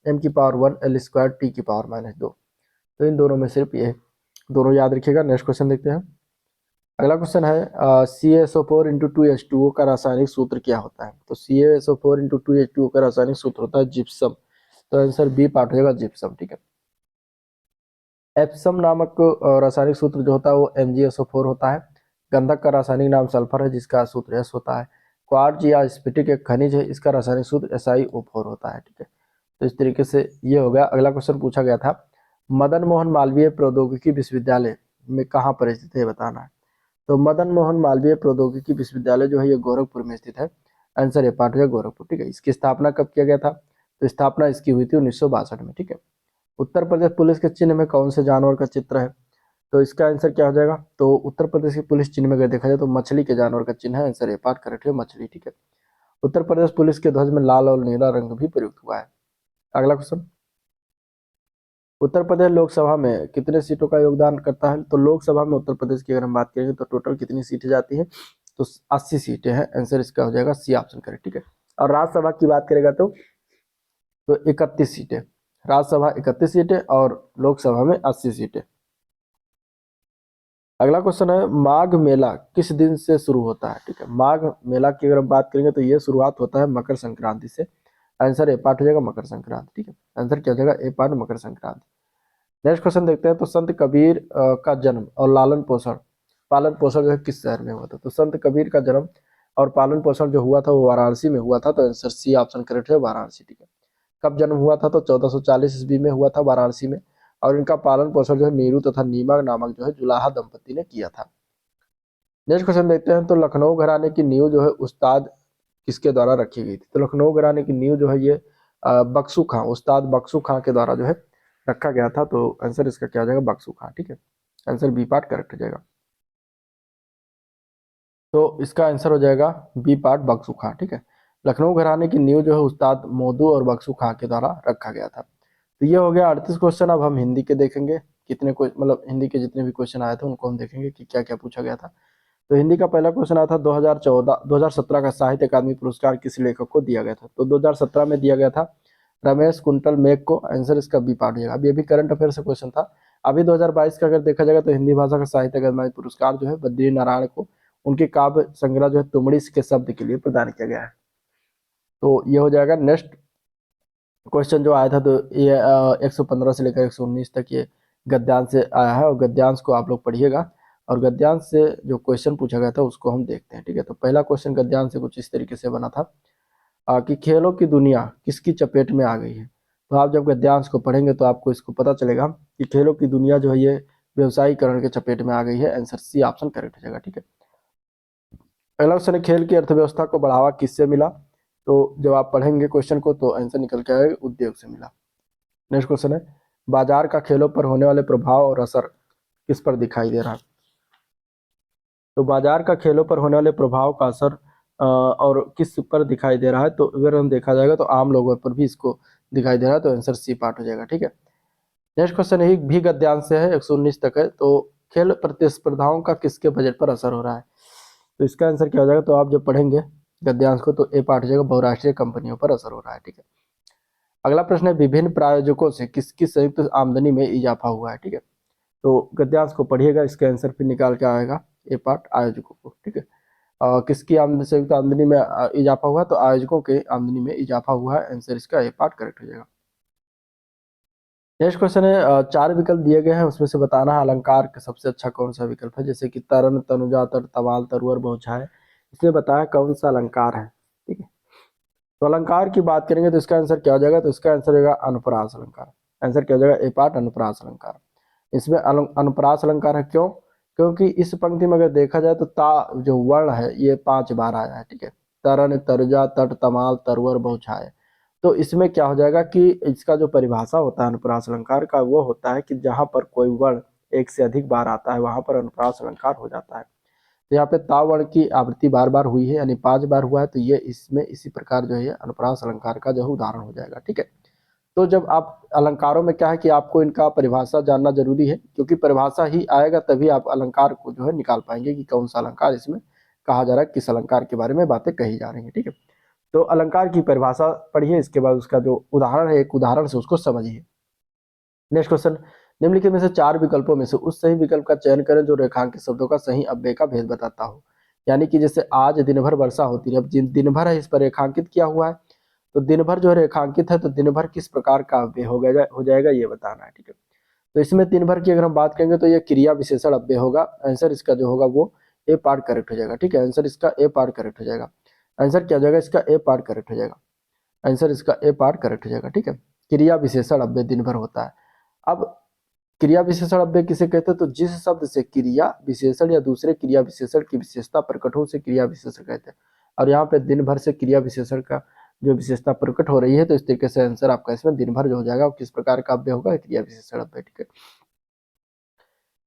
m की पावर 1 l स्क्वायर t की पावर -2। तो इन दोनों में सिर्फ ये दोनों याद रखिएगा। नेक्स्ट क्वेश्चन देखते हैं। अगला क्वेश्चन है CaSO4 इंटू 2H2O का रासायनिक सूत्र क्या होता है। तो CaSO4 इंटू 2H2O का रासायनिक सूत्र होता है जिप्सम। तो आंसर बी पार्ट हो जाएगा जिप्सम। ठीक है। एप्सम नामक रासायनिक सूत्र जो होता है वो MgSO4 होता है। गंधक का रासायनिक नाम सल्फर है जिसका सूत्र एस होता है। क्वार्ट्ज या स्फटिक एक खनिज है, इसका रासायनिक सूत्र SiO4 होता है। ठीक है। तो इस तरीके से ये हो गया। अगला क्वेश्चन पूछा गया था, मदन मोहन मालवीय प्रौद्योगिकी विश्वविद्यालय में कहाँ पर स्थित है बताना है। तो मदन मोहन मालवीय प्रौद्योगिकी विश्वविद्यालय जो है ये गोरखपुर में स्थित है। आंसर ए पार्ट है गोरखपुर। ठीक है। इसकी स्थापना कब किया गया था। तो स्थापना इसकी हुई थी 1962 में। ठीक है। उत्तर प्रदेश पुलिस के चिन्ह में कौन से जानवर का चित्र है। तो इसका आंसर क्या हो जाएगा। तो उत्तर प्रदेश की पुलिस चिन्ह में अगर देखा जाए तो मछली के जानवर का चिन्ह है। आंसर ए पार्ट करेक्ट है मछली। ठीक है। उत्तर प्रदेश पुलिस के ध्वज में लाल और नीला रंग भी प्रयुक्त हुआ है। अगला क्वेश्चन, उत्तर प्रदेश लोकसभा में कितने सीटों का योगदान करता है। तो लोकसभा में उत्तर प्रदेश की अगर हम बात करेंगे तो टोटल कितनी सीटें जाती हैं। तो 80 सीटें हैं। आंसर इसका हो जाएगा सी ऑप्शन करेक्ट। ठीक है। और राज्यसभा की बात करेगा तो 31 सीटें। राज्यसभा 31 सीटें और लोकसभा में 80 सीटें। अगला क्वेश्चन है, माघ मेला किस दिन से शुरू होता है। ठीक है। माघ मेला की अगर हम बात करेंगे तो ये शुरुआत होता है मकर संक्रांति से। आंसर ए पार्ट हो जाएगा मकर संक्रांति। ठीक है। आंसर क्या हो जाएगा ए part Makar Sankranti. Next question देखते हैं। तो संत कबीर का जन्म और लालन पोषण पालन पोषण जो है किस शहर में हुआ था। तो संत कबीर का जन्म और पालन पोषण जो हुआ था वो वाराणसी में हुआ था। तो आंसर सी ऑप्शन करेक्ट है वाराणसी। ठीक है। कब जन्म हुआ था। तो 1440 ईस्वी में हुआ था वाराणसी में। और इनका पालन पोषण जो है नीरू तथा नीमा नामक जो है जुलाहा दंपति ने किया था। नेक्स्ट क्वेश्चन देखते हैं। तो लखनऊ घराने की नींव जो है उस्ताद किसके द्वारा रखी गई थी। तो लखनऊ घराने की नींव जो है ये बख्शू खां उस्ताद बख्शू खां के द्वारा जो है रखा गया था। तो आंसर इसका क्या हो जाएगा बख्शू खां। ठीक है। आंसर बी पार्ट करेक्ट हो जाएगा। तो इसका आंसर हो जाएगा बी पार्ट बख्शू खां। ठीक है। लखनऊ घराने की नींव जो है उस्ताद मोदू और बख्शू खां के द्वारा रखा गया था। तो ये हो गया 38 क्वेश्चन। अब हम हिंदी के देखेंगे कितने मतलब हिंदी के जितने भी क्वेश्चन आए थे उनको हम देखेंगे कि क्या क्या पूछा गया था। तो हिंदी का पहला क्वेश्चन आया था 2017 का साहित्य अकादमी पुरस्कार किस लेखक को दिया गया था। तो 2017 में दिया गया था रमेश कुंटल मेघ को। आंसर इसका बी पार्ट हो जाएगा। अभी अभी करंट अफेयर से क्वेश्चन था। अभी 2022 का अगर देखा जाएगा तो हिंदी भाषा का साहित्य अकादमी पुरस्कार जो है बद्री नारायण को उनके काव्य संग्रह जो है तुमड़ी के शब्द के लिए प्रदान किया गया है। तो ये हो जाएगा। नेक्स्ट क्वेश्चन जो आया था तो ये 115 से लेकर 119 तक ये गद्यांश से आया है और गद्यांश को आप लोग पढ़िएगा और गद्यांश से जो क्वेश्चन पूछा गया था उसको हम देखते हैं। ठीक है। तो पहला क्वेश्चन गद्यांश से कुछ इस तरीके से बना था कि खेलों की दुनिया किसकी चपेट में आ गई है। तो आप जब गद्यांश को पढ़ेंगे तो आपको इसको पता चलेगा कि खेलों की दुनिया जो है ये व्यवसायीकरण के चपेट में आ गई है। आंसर सी ऑप्शन करेक्ट हो जाएगा। ठीक है। अगला क्वेश्चन है, खेल की अर्थव्यवस्था को बढ़ावा किससे मिला। तो जब आप पढ़ेंगे क्वेश्चन को तो आंसर निकल के आएगा उद्योग से मिला। नेक्स्ट क्वेश्चन है, बाजार का खेलों पर होने वाले प्रभाव और असर किस पर दिखाई दे रहा है। तो बाजार का खेलों पर होने वाले प्रभाव का असर और किस पर दिखाई दे रहा है। तो अगर हम देखा जाएगा तो आम लोगों पर भी इसको दिखाई दे रहा है। तो आंसर सी पार्ट हो जाएगा। ठीक है। नेक्स्ट क्वेश्चन है भी गद्यांश से है 119 तक है। तो खेल प्रतिस्पर्धाओं का किसके बजट पर असर हो रहा है। तो इसका आंसर क्या हो जाएगा। तो आप जब पढ़ेंगे गद्यांश को तो ए पार्ट हो जाएगा बहुराष्ट्रीय कंपनियों पर असर हो रहा है। ठीक है। अगला प्रश्न है, विभिन्न प्रायोजकों से किसकी संयुक्त आमदनी में इजाफा हुआ है। ठीक है। तो गद्यांश को पढ़िएगा इसके आंसर फिर निकाल के आएगा ए पार्ट आयोजकों को। ठीक है। किसकी आमदनी संयुक्त आमदनी में इजाफा हुआ। तो आयोजकों के आमदनी में इजाफा हुआ है। आंसर इसका ए पार्ट करेक्ट हो जाएगा। नेक्स्ट क्वेश्चन है, 4 विकल्प दिए गए हैं उसमें से बताना है अलंकार का सबसे अच्छा कौन सा विकल्प है। जैसे कि तरन तनुजा तर तमाल तरुअर बहुछाय, इसमें बताया कौन सा अलंकार है। ठीक है। तो अलंकार की बात करेंगे तो इसका आंसर क्या हो जाएगा। तो इसका आंसर होगा अनुप्रास अलंकार। आंसर क्या हो जाएगा ए पार्ट अनुप्रास अलंकार। इसमें अनुप्रास अलंकार है क्यों, क्योंकि इस पंक्ति में अगर देखा जाए तो ता जो वर्ण है ये 5 बार आया है। ठीक है। तरन तरुजा तट तमाल तरुअर बहुछाय। तो इसमें क्या हो जाएगा कि इसका जो परिभाषा होता है अनुप्रास अलंकार का वो होता है कि जहां पर कोई वर्ण एक से अधिक बार आता है वहां पर अनुप्रास अलंकार हो जाता है। तो यहाँ पे ता वर्ण की आवृत्ति बार बार हुई है यानी 5 बार हुआ है। तो ये इसमें इसी प्रकार जो है अनुप्रास अलंकार का जो उदाहरण हो जाएगा। ठीक है। तो जब आप अलंकारों में क्या है कि आपको इनका परिभाषा जानना जरूरी है क्योंकि परिभाषा ही आएगा तभी आप अलंकार को जो है निकाल पाएंगे कि कौन सा अलंकार इसमें कहा जा रहा है, किस अलंकार के बारे में बातें कही जा रही है। ठीक है। तो अलंकार की परिभाषा पढ़िए, इसके बाद उसका जो उदाहरण है एक उदाहरण से उसको समझिए। नेक्स्ट क्वेश्चन, निम्नलिखित में से 4 विकल्पों में से उस सही विकल्प का चयन करें जो रेखांकित शब्दों का सही अव्यय का भेद बताता हो। यानी कि जैसे आज दिन भर वर्षा होती है, अब जिन दिन भर है इस पर रेखांकित किया हुआ है, तो दिन भर जो है रेखांकित है, तो दिन भर किस प्रकार का अव्यय हो जाएगा ये बताना है। ठीक है, तो इसमें दिन भर की अगर हम बात करेंगे तो ये क्रिया विशेषण अव्यय होगा। आंसर इसका जो होगा वो ए पार्ट करेक्ट हो जाएगा। ठीक है, आंसर इसका ए पार्ट करेक्ट हो जाएगा। आंसर क्या हो जाएगा इसका, ए पार्ट करेक्ट हो जाएगा। आंसर इसका ए पार्ट करेक्ट हो जाएगा। ठीक है, क्रिया विशेषण अव्यय दिन भर होता है। अब क्रिया विशेषण अव्यय किसे कहते हैं, तो जिस शब्द से क्रिया विशेषण या दूसरे क्रिया विशेषण की विशेषता प्रकट हो उसे क्रिया विशेषण कहते हैं। और यहाँ पे दिन भर से क्रिया विशेषण का जो विशेषता प्रकट हो रही है, तो इस तरीके से आंसर आपका इसमें दिन भर जो हो जाएगा, किस प्रकार का अव्यय होगा, क्रिया विशेषण अव्यय। ठीक है,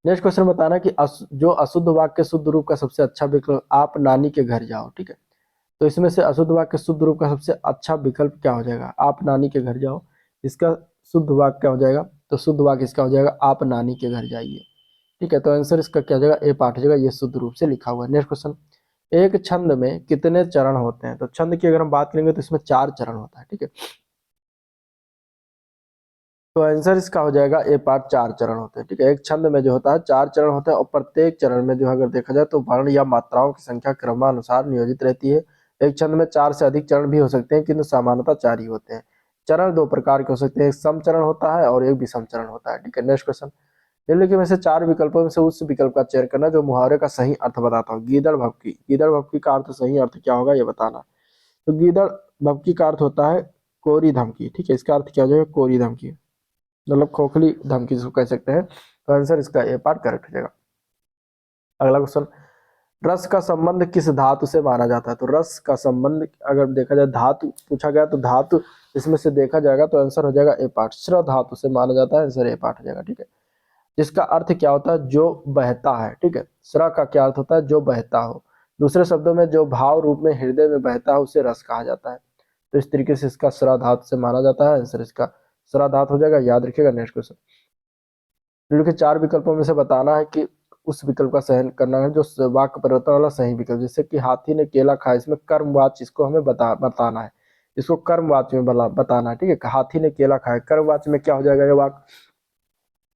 नेक्स्ट क्वेश्चन बताना कि जो अशुद्ध वाक्य के शुद्ध रूप का सबसे अच्छा विकल्प आप नानी के घर जाओ। ठीक है, तो इसमें से अशुद्ध वाक्य के शुद्ध रूप का सबसे अच्छा विकल्प क्या हो जाएगा, आप नानी के घर जाओ। इसका शुद्ध वाक्य क्या हो जाएगा, तो शुद्ध वाक्य इसका हो जाएगा आप नानी के घर जाइए। ठीक है, तो आंसर इसका क्या हो जाएगा, ए पार्ट हो जाएगा, ये शुद्ध रूप से लिखा हुआ है। नेक्स्ट क्वेश्चन, एक छंद में कितने चरण होते हैं, तो छंद की अगर हम बात करेंगे तो इसमें 4 चरण होता है। ठीक है, तो आंसर इसका हो जाएगा ए पार्ट, 4 चरण होते हैं। ठीक है, एक छंद में जो होता है 4 चरण होते हैं, और प्रत्येक चरण में जो अगर देखा जाए तो वर्ण या मात्राओं की संख्या क्रमानुसार नियोजित रहती है। एक छंद में 4 से अधिक चरण भी हो सकते हैं, किंतु सामान्यतः 4 ही होते हैं। चरण 2 प्रकार के हो सकते हैं, एक सम चरण होता है और एक विषम चरण होता है। ठीक है, नेक्स्ट क्वेश्चन, निम्नलिखित में से 4 विकल्पों में से उस विकल्प का चयन करना जो मुहावरे का सही अर्थ बताता हूँ। गीदड़ भभकी, गीदड़ भभकी का अर्थ सही अर्थ क्या होगा ये बताना। तो गीदड़ भभकी का अर्थ होता है कोरी धमकी। ठीक है, इसका अर्थ क्या हो जाएगा, कोरी धमकी, मतलब खोखली धमकी जिसको कह सकते हैं। तो आंसर इसका ए पार्ट करेक्ट हो जाएगा। अगला क्वेश्चन, रस का संबंध किस धातु से माना जाता है, तो रस का संबंध अगर देखा जाए धातु पूछा गया तो धातु इसमें से देखा जाएगा तो आंसर हो जाएगा ए पार्ट, श्र धातु से माना जाता है, आंसर ए पार्ट हो जाएगा। ठीक है, जिसका अर्थ क्या होता है, जो बहता है। ठीक है, श्र का क्या अर्थ होता है, जो बहता हो। दूसरे शब्दों में जो भाव रूप में हृदय में बहता है उसे रस कहा जाता है। तो इस तरीके से इसका श्र धातु से माना जाता है, आंसर इसका श्र धातु हो जाएगा, याद रखिएगा। नेक्स्ट क्वेश्चन, निम्न के 4 विकल्पों में से बताना है कि उस विकल्प का चयन करना है जो वाक्य परिवर्तन वाला सही विकल्प, जैसे कि हाथी ने केला खाया, इसमें कर्मवाच्य इसको हमें बताना है, इसको कर्मवाच्य में बताना है। ठीक है, हाथी ने केला खाया, कर्मवाच्य में क्या हो जाएगा ये वाक्य,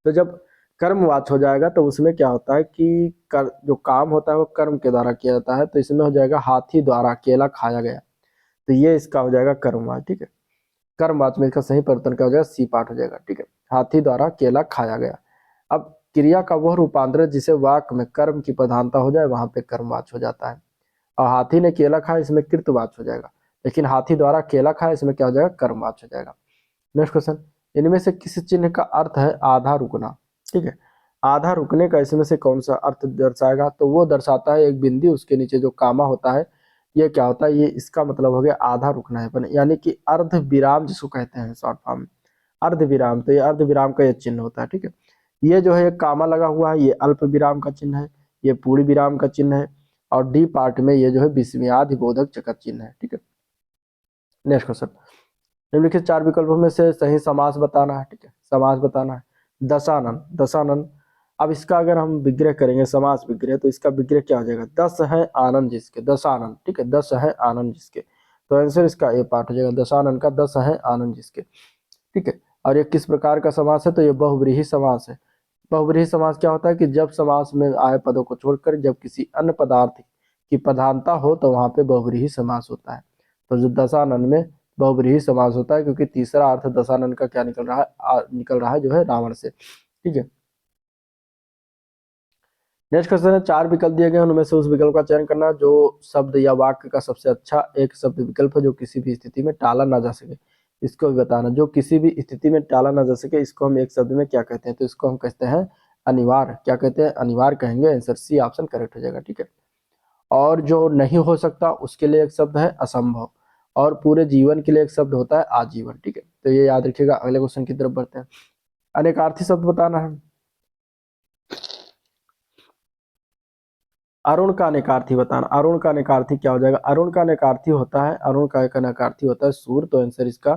तो जब कर्मवाच्य हो जाएगा तो उसमें क्या होता है कि जो काम होता है वो कर्म के द्वारा किया जाता है, तो इसमें हो जाएगा हाथी द्वारा केला खाया गया, तो ये इसका हो जाएगा कर्मवाच्य। ठीक है, कर्मवाच्य में इसका सही परिवर्तन क्या हो जाएगा, सी पार्ट हो जाएगा। ठीक है, हाथी द्वारा केला खाया गया। अब क्रिया का वह रूपांतर जिसे वाक्य में कर्म की प्रधानता हो जाए वहां पे कर्मवाच्य हो जाता है, और हाथी ने केला खाया इसमें कृतवाच्य हो जाएगा, लेकिन हाथी द्वारा केला खाया इसमें क्या हो जाएगा, कर्मवाच्य हो जाएगा। नेक्स्ट क्वेश्चन, इनमें से किस चिन्ह का अर्थ है आधा रुकना। ठीक है, आधा रुकने का इसमें से कौन सा अर्थ दर्शाएगा, तो वो दर्शाता है एक बिंदु उसके नीचे जो कामा होता है, ये क्या होता है, ये इसका मतलब हो गया आधा रुकना है, यानी कि अर्ध विराम जिसको कहते हैं शॉर्ट फॉर्म में, अर्ध विराम, तो ये अर्ध विराम का ये चिन्ह होता है। ठीक है, ये जो है एक कामा लगा हुआ है, ये अल्प विराम का चिन्ह है, ये पूर्ण विराम का चिन्ह है, और डी पार्ट में ये जो है विस्मयादि बोधक चकत चिन्ह है। ठीक है, नेक्स्ट क्वेश्चन, निम्नलिखित 4 विकल्पों में से सही समास बताना है। ठीक है, समास बताना है, दशानन, दशानन। अब इसका अगर हम विग्रह करेंगे समास विग्रह, तो इसका विग्रह क्या हो जाएगा, 10 है आनंद जिसके, दशानन। ठीक है, 10 है आनंद जिसके, तो आंसर इसका ए पार्ट हो जाएगा, दशानन का 10 है आनंद जिसके। ठीक है, और ये किस प्रकार का समास है, तो ये बहुव्रीहि समास है। बहुव्रीहि समास क्या होता है कि जब समास में आए पदों को छोड़कर जब किसी अन्य पदार्थ की प्रधानता हो तो वहां पे बहुव्रीहि समास होता है। तो जो दशानन में बहुव्रीहि समास होता है, क्योंकि तीसरा अर्थ दशानन का क्या निकल रहा है, निकल रहा है जो है रावण से। ठीक है, नेक्स्ट क्वेश्चन है, 4 विकल्प दिए गए उनमें से उस विकल्प का चयन करना जो शब्द या वाक्य का सबसे अच्छा एक शब्द विकल्प है जो किसी भी स्थिति में टाला ना जा सके। इसको भी बताना, जो किसी भी स्थिति में टाला ना जा सके इसको हम एक शब्द में क्या कहते हैं, तो इसको हम कहते हैं अनिवार्य। क्या कहते हैं, अनिवार्य कहेंगे, आंसर सी ऑप्शन करेक्ट हो जाएगा। ठीक है, और जो नहीं हो सकता उसके लिए एक शब्द है असंभव, और पूरे जीवन के लिए एक शब्द होता है आजीवन। ठीक है, तो ये याद रखिएगा। अगले क्वेश्चन की तरफ बढ़ते हैं, अनेकार्थी शब्द बताना है। अरुण का अनेकार्थी बताना, अरुण का अनेकार्थी क्या हो जाएगा, अरुण का अनेकार्थी होता है, अरुण का एक अनेकार्थी होता है सूर, तो आंसर इसका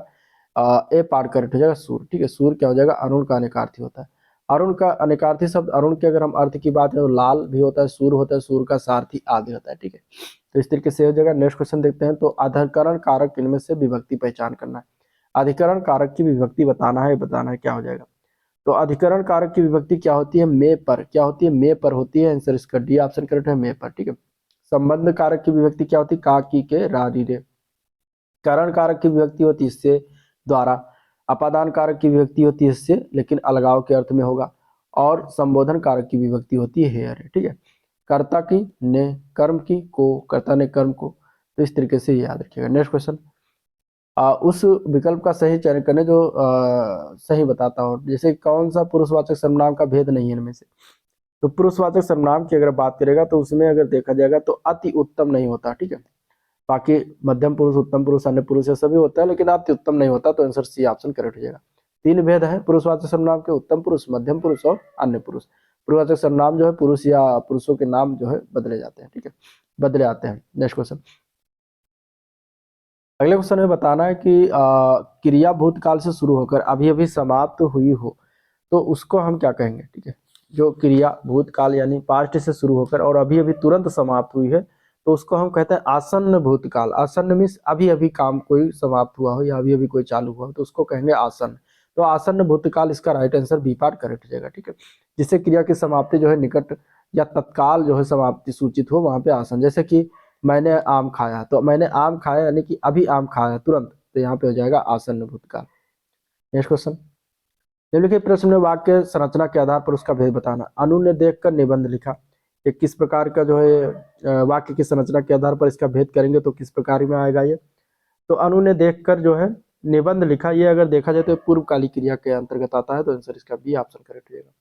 ए पार्ट करेक्ट हो जाएगा, सूर। ठीक है, सूर क्या हो जाएगा, अरुण का अनेकार्थी होता है। अरुण का अनेकार्थी शब्द, अरुण के अगर हम अर्थ की बात करें तो लाल भी होता है, सूर होता है, सूर का सारथी आदि होता है, ठीक है। तो इस तरीके से हो जाएगा। नेक्स्ट क्वेश्चन देखते हैं। तो अधिकरण कारक इनमें से विभक्ति पहचान करना है। अधिकरण कारक की विभक्ति बताना है, बताना है क्या हो जाएगा। तो अधिकरण कारक की विभक्ति क्या होती है, में पर। क्या होती है, में पर होती है। आंसर इसका डी ऑप्शन करेक्ट है, में पर, ठीक है। संबंध कारक की विभक्ति क्या होती है, का, की, के, रा, री, रे। करण कारक की विभक्ति होती है इससे, द्वारा। अपादान कारक की विभक्ति होती है इससे, लेकिन अलगाव के अर्थ में होगा। और संबोधन कारक की विभक्ति होती है हेयर, ठीक है। कर्ता की, ने, कर्म की, को, कर्ता ने कर्म को। तो इस तरीके से याद रखिएगा। नेक्स्ट क्वेश्चन, उस विकल्प का सही चयन करने जो सही बताता हो। जैसे कौन सा पुरुषवाचक सर्वनाम का भेद नहीं है इनमें से। तो पुरुषवाचक सर्वनाम की अगर बात करेगा तो उसमें अगर देखा जाएगा तो अति उत्तम नहीं होता, ठीक है। बाकी मध्यम पुरुष, उत्तम पुरुष, अन्य पुरुष ये सभी होता है, लेकिन अति उत्तम नहीं होता। तो आंसर सी ऑप्शन करेक्ट हो जाएगा। तीन भेद है पुरुषवाचक सर्वनाम के, उत्तम पुरुष, मध्यम पुरुष और अन्य पुरुष। पुरुषवाचक सर्वनाम जो है पुरुष या पुरुषों के नाम जो है बदले जाते हैं, ठीक है, बदले आते हैं। नेक्स्ट क्वेश्चन, अगले क्वेश्चन में बताना है कि क्रिया भूतकाल से शुरू होकर अभी अभी समाप्त हुई हो तो उसको हम क्या कहेंगे, ठीक है। जो क्रिया भूतकाल यानी पास्ट से शुरू होकर और अभी अभी तुरंत समाप्त हुई है तो उसको हम कहते हैं आसन्न भूतकाल। आसन्न मीन्स अभी अभी काम कोई समाप्त हुआ हो या अभी अभी कोई चालू हुआ हो तो उसको कहेंगे आसन्न। तो आसन्न भूतकाल इसका right answer B part correct हो जाएगा, ठीक है। जिससे क्रिया की समाप्ति जो है निकट या तत्काल जो है समाप्ति सूचित हो, वहां पे आसन। जैसे कि मैंने आम खाया, तो मैंने आम खाया यानी कि अभी आम खाया तुरंत, तो यहाँ पे हो जाएगा आसन्न भूतकाल। नेक्स्ट क्वेश्चन, निम्नलिखित प्रश्न में वाक्य संरचना के आधार पर उसका भेद बताना। अनु ने देखकर निबंध लिखा, ये किस प्रकार का जो है वाक्य की संरचना के आधार पर इसका भेद करेंगे तो किस प्रकार में आएगा ये। तो अनु ने देखकर जो है निबंध लिखा, ये अगर देखा जाए तो पूर्वकालिक क्रिया के अंतर्गत आता है। तो आंसर इसका बी ऑप्शन करेक्ट हो जाएगा।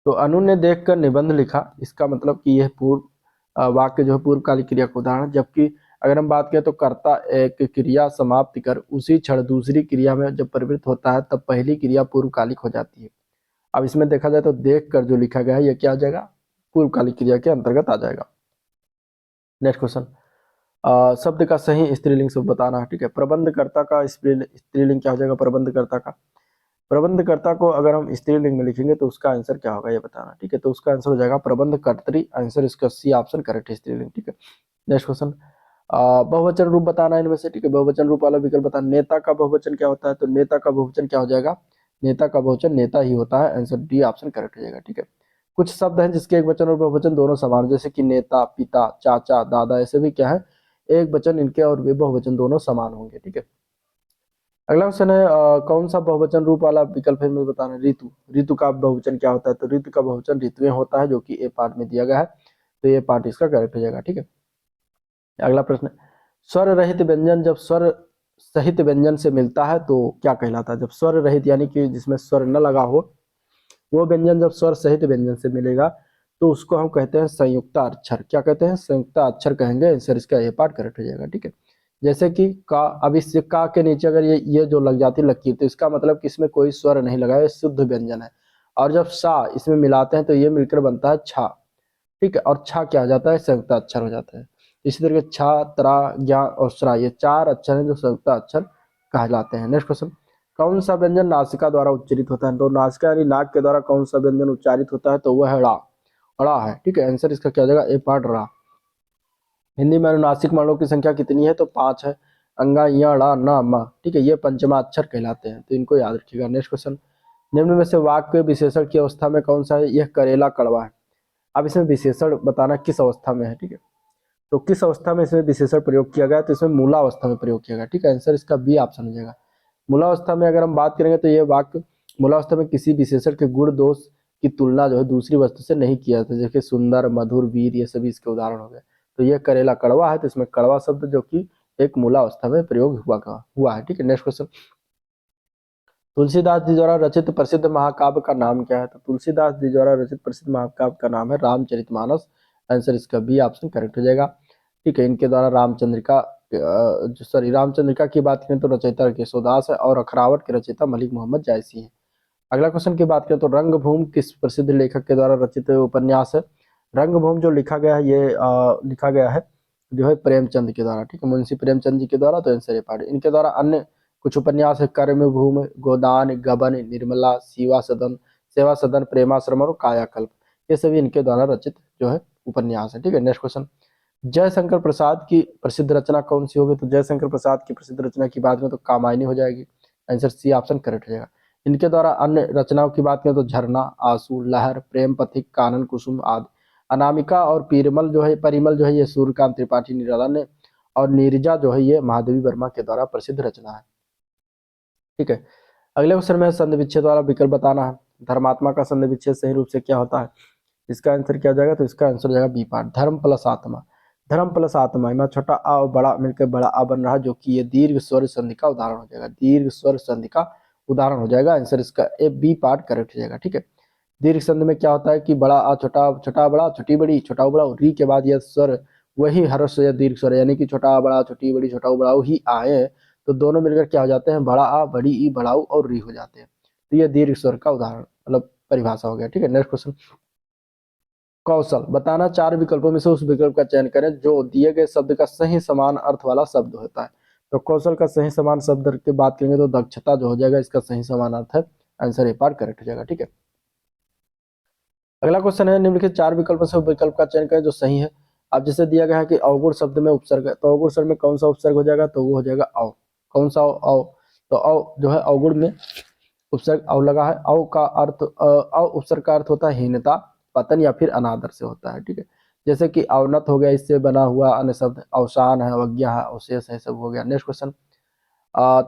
तो अनु ने देखकर निबंध लिखा, इसका मतलब कि यह पूर्व वाक्य जो है पूर्वकालिक क्रिया का उदाहरण। जबकि अगर हम बात करें तो कर्ता एक क्रिया समाप्त कर उसी क्षण दूसरी क्रिया में जब परिवृत्त होता है तब पहली क्रिया पूर्वकालिक हो जाती है। अब इसमें देखा जाए तो देख कर जो लिखा गया है यह क्या आ जाएगा, पूर्वकालिक क्रिया के अंतर्गत आ जाएगा। नेक्स्ट क्वेश्चन, शब्द का सही स्त्रीलिंग शब्द बताना है, ठीक है। प्रबंधकर्ता का स्त्रीलिंग क्या हो जाएगा, प्रबंधकर्ता का। प्रबंधकर्ता को अगर हम स्त्रीलिंग में लिखेंगे तो उसका आंसर क्या होगा ये बताना, ठीक है। तो उसका आंसर हो जाएगा प्रबंधकर्त्री। आंसर इसका सी ऑप्शन करेक्ट है, स्त्रीलिंग, ठीक है। नेक्स्ट क्वेश्चन, बहुवचन रूप बताना है इनमें से, ठीक है। बहुवचन रूप वाला विकल्प बताना। नेता का बहुवचन क्या होता है, तो नेता का बहुवचन क्या हो जाएगा, नेता का बहुवचन नेता ही होता है। आंसर डी ऑप्शन करेक्ट हो जाएगा, ठीक है। कुछ शब्द हैं जिसके एक वचन और बहुवचन दोनों समान, जैसे कि नेता, पिता, चाचा, दादा, ऐसे भी क्या है एक वचन इनके और वे बहुवचन दोनों समान होंगे, ठीक है। अगला क्वेश्चन है कौन सा बहुवचन रूप वाला विकल्प है, मुझे बताना है। ऋतु, ऋतु का बहुवचन क्या होता है, तो ऋतु का बहुवचन ऋतुएं होता है, जो कि ए पार्ट में दिया गया है। तो ये पार्ट इसका करेक्ट हो जाएगा, ठीक है। अगला प्रश्न, स्वर रहित व्यंजन जब स्वर सहित व्यंजन से मिलता है तो क्या कहलाता है। जब स्वर रहित यानी कि जिसमें स्वर न लगा हो वो व्यंजन जब स्वर सहित व्यंजन से मिलेगा तो उसको हम कहते हैं संयुक्त अक्षर। क्या कहते हैं, संयुक्त अक्षर कहेंगे। आंसर इसका ए पार्ट करेक्ट हो जाएगा, ठीक है। जैसे कि का, अब इस का के नीचे अगर ये जो लग जाती लकीर तो इसका मतलब कि इसमें कोई स्वर नहीं लगा है, शुद्ध व्यंजन है। और जब सा इसमें मिलाते हैं तो ये मिलकर बनता है छा, ठीक है। और छा क्या हो जाता है, संयुक्त अक्षर हो जाता है। इसी तरीके छा, त्रा, ज्ञा और श्रा ये चार अक्षर हैं जो संयुक्त अक्षर कहलाते हैं। नेक्स्ट क्वेश्चन, कौन सा व्यंजन नासिका द्वारा उच्चारित होता है। तो नासिका यानी नाक के द्वारा कौन सा व्यंजन उच्चारित होता है, तो वह है ड़ा, अड़ा है, ठीक है। आंसर इसका क्या हो जाएगा, ए पार्ट रा। हिंदी में अनुनासिक वर्णों की संख्या कितनी है, तो 5 है। अंगा, या, ड़ा, ना, मा, ठीक है। ये पंचमाक्षर कहलाते हैं, तो इनको याद रखिएगा। नेक्स्ट क्वेश्चन, निम्न में से वाक्य विशेषण की अवस्था में कौन सा है, यह करेला कड़वा है। अब इसमें विशेषण बताना किस अवस्था में है, ठीक है। तो किस अवस्था में इसमें विशेषण प्रयोग किया गया, तो इसमें मूलावस्था में प्रयोग किया गया, ठीक है। आंसर इसका बी ऑप्शन हो जाएगा। मूलावस्था में अगर हम बात करेंगे तो ये वाक्य मूलावस्था में किसी विशेषण के गुण दोष की तुलना जो है दूसरी वस्तु से नहीं किया था, जैसे सुंदर, मधुर, वीर, ये सभी इसके उदाहरण हो गए। तो ये करेला कड़वा है, तो इसमें कड़वा शब्द जो कि एक मूलावस्था में प्रयोग हुआ है, ठीक है। नेक्स्ट क्वेश्चन, तुलसीदास जी द्वारा रचित प्रसिद्ध महाकाव्य का नाम क्या है। तो तुलसीदास जी द्वारा रचित प्रसिद्ध महाकाव्य का नाम है रामचरितमानस। आंसर इसका बी ऑप्शन करेक्ट हो जाएगा, ठीक है। इनके द्वारा रामचंद्रिका की बात करें तो रचयिता केशवदास है और अखरावट के रचयिता मलिक मोहम्मद जायसी है। अगला क्वेश्चन की बात करें तो रंगभूमि किस प्रसिद्ध लेखक के द्वारा रचित उपन्यास है। रंगभूमि जो लिखा गया है ये लिखा गया है जो है प्रेमचंद के द्वारा, ठीक है, मुंशी प्रेमचंद जी के द्वारा। तो आंसर ये पार्ट इनके द्वारा अन्य कुछ उपन्यास है कर्म भूमि, गोदान, गबन, निर्मला, सेवा सदन, प्रेमाश्रम और कायाकल्प। ये सभी इनके द्वारा रचित जो है उपन्यास है। ठीक है, नेक्स्ट क्वेश्चन, जयशंकर प्रसाद की प्रसिद्ध रचना कौन सी होगी? तो जयशंकर प्रसाद की प्रसिद्ध रचना की बात करें तो कामायनी हो जाएगी। आंसर सी ऑप्शन करेक्ट हो जाएगा। इनके द्वारा अन्य रचनाओं की बात करें तो झरना, आंसू, लहर, प्रेम पथिक, कानन कुसुम आदि। अनामिका और परिमल जो है ये सूर्यकांत त्रिपाठी निराला ने, और नीरजा जो है ये महादेवी वर्मा के द्वारा प्रसिद्ध रचना है। ठीक है, अगले क्वेश्चन में संधि विच्छेद वाला विकल्प बताना है। धर्मात्मा का संधि विच्छेद सही रूप से क्या होता है? इसका आंसर क्या हो जाएगा? तो इसका आंसर हो जाएगा बी पार्ट, धर्म प्लस आत्मा। धर्म प्लस आत्मा में छोटा आ और बड़ा मिलकर बड़ा आ बन रहा है, जो कि ये दीर्घ स्वर संधि का उदाहरण हो जाएगा। दीर्घ स्वर संधि का उदाहरण हो जाएगा। आंसर इसका ए बी पार्ट करेक्ट हो जाएगा। ठीक है, दीर्घ संधि में क्या होता है कि बड़ा आ छोटा, छोटा बड़ा, छोटी बड़ी, छोटा बड़ा, री के बाद यह स्वर वही हर्ष या दीर्घ स्वर, यानी कि छोटा आ बड़ा, छोटी बड़ी, छोटा बड़ा ही आए तो दोनों मिलकर क्या हो जाते हैं? बड़ा आ, बड़ी ई, बड़ाऊ और री हो जाते हैं। तो यह दीर्घ स्वर का उदाहरण मतलब परिभाषा हो गया। ठीक है, नेक्स्ट क्वेश्चन, कौशल बताना, चार विकल्पों में से उस विकल्प का चयन करें जो दिए गए शब्द का सही समान अर्थ वाला शब्द होता है। तो कौशल का सही समान शब्द की बात करेंगे तो दक्षता जो हो जाएगा, इसका सही समान अर्थ है। आंसर ए पार्ट करेक्ट हो जाएगा। ठीक है, अगला क्वेश्चन है, निम्नलिखित चार विकल्पों से विकल्प का चयन करें जो सही है। अब जैसे दिया गया है कि अवगुण शब्द में उपसर्ग है, तो अवगुण शब्द में कौन सा उपसर्ग हो जाएगा? तो वो हो जाएगा अव। कौन सा अव? तो अव जो है अवगुण में उपसर्ग अव लगा है। अव का अर्थ अव उपसर्ग का अर्थ होता है हीनता, पतन या फिर अनादर से होता है। ठीक है, जैसे कि अवनत हो गया, इससे बना हुआ अन्य शब्द अवसान है, अवज्ञा है, अवशेष है, सब हो गया। नेक्स्ट क्वेश्चन,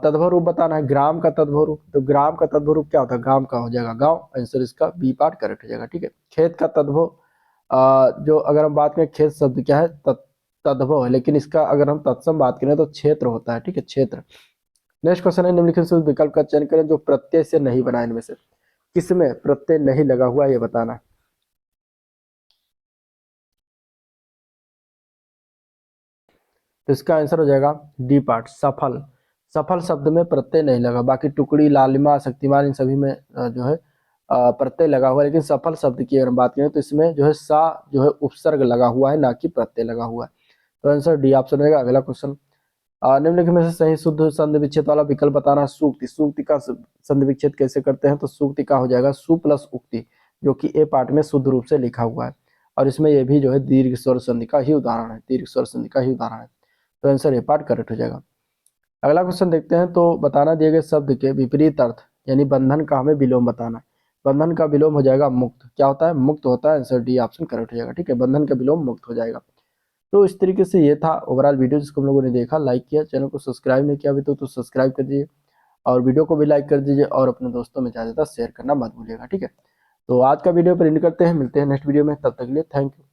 तद्भव रूप बताना है, ग्राम का तद्भव रूप। तो ग्राम का तद्भव रूप क्या होता है? गांव का हो जाएगा गांव। आंसर इसका बी पार्ट करेक्ट हो जाएगा। ठीक है, खेत का तद्भव, जो अगर हम बात करें खेत शब्द क्या है? तद्भव है, लेकिन इसका अगर हम तत्सम बात करें तो क्षेत्र होता है। ठीक है, क्षेत्र। नेक्स्ट क्वेश्चन है, निम्नलिखित से उस विकल्प का चयन करें जो प्रत्यय से नहीं बना। इनमें से किसमें प्रत्यय नहीं लगा हुआ ये बताना है। तो इसका आंसर हो जाएगा डी पार्ट, सफल। सफल शब्द में प्रत्यय नहीं लगा, बाकी टुकड़ी, लालिमा, शक्तिमान इन सभी में जो है प्रत्यय लगा हुआ है। लेकिन सफल शब्द की अगर हम बात करें तो इसमें जो है सा जो है उपसर्ग लगा हुआ है, ना कि प्रत्यय लगा हुआ है। तो आंसर डी ऑप्शन रहेगा। अगला क्वेश्चन, निम्नलिखित में से सही शुद्ध संधि विच्छेद वाला विकल्प बताना है। सूक्ति, सूक्ति का संधि विच्छेद कैसे करते हैं? तो सूक्ति का हो जाएगा सु प्लस उक्ति, जो कि ए पार्ट में शुद्ध रूप से लिखा हुआ है, और इसमें यह भी जो है दीर्घ स्वर संधि का ही उदाहरण है। दीर्घ स्वर संधि का ही उदाहरण है। तो आंसर ए पार्ट करेक्ट हो जाएगा। अगला क्वेश्चन देखते हैं, तो बताना दिए गए शब्द के विपरीत अर्थ यानी बंधन का हमें विलोम बताना है। बंधन का विलोम हो जाएगा मुक्त। क्या होता है? मुक्त होता है। आंसर डी ऑप्शन करेक्ट हो जाएगा। ठीक है, बंधन का विलोम मुक्त हो जाएगा। तो इस तरीके से ये था ओवरऑल वीडियो जिसको हम लोगों ने देखा, लाइक किया, चैनल को सब्सक्राइब नहीं किया अभी तो सब्सक्राइब कर दीजिए, और वीडियो को भी लाइक कर दीजिए, और अपने दोस्तों में ज़्यादा शेयर करना मत भूलिएगा। ठीक है, तो आज का वीडियो पर एंड करते हैं, मिलते हैं नेक्स्ट वीडियो में, तब तक के लिए थैंक यू।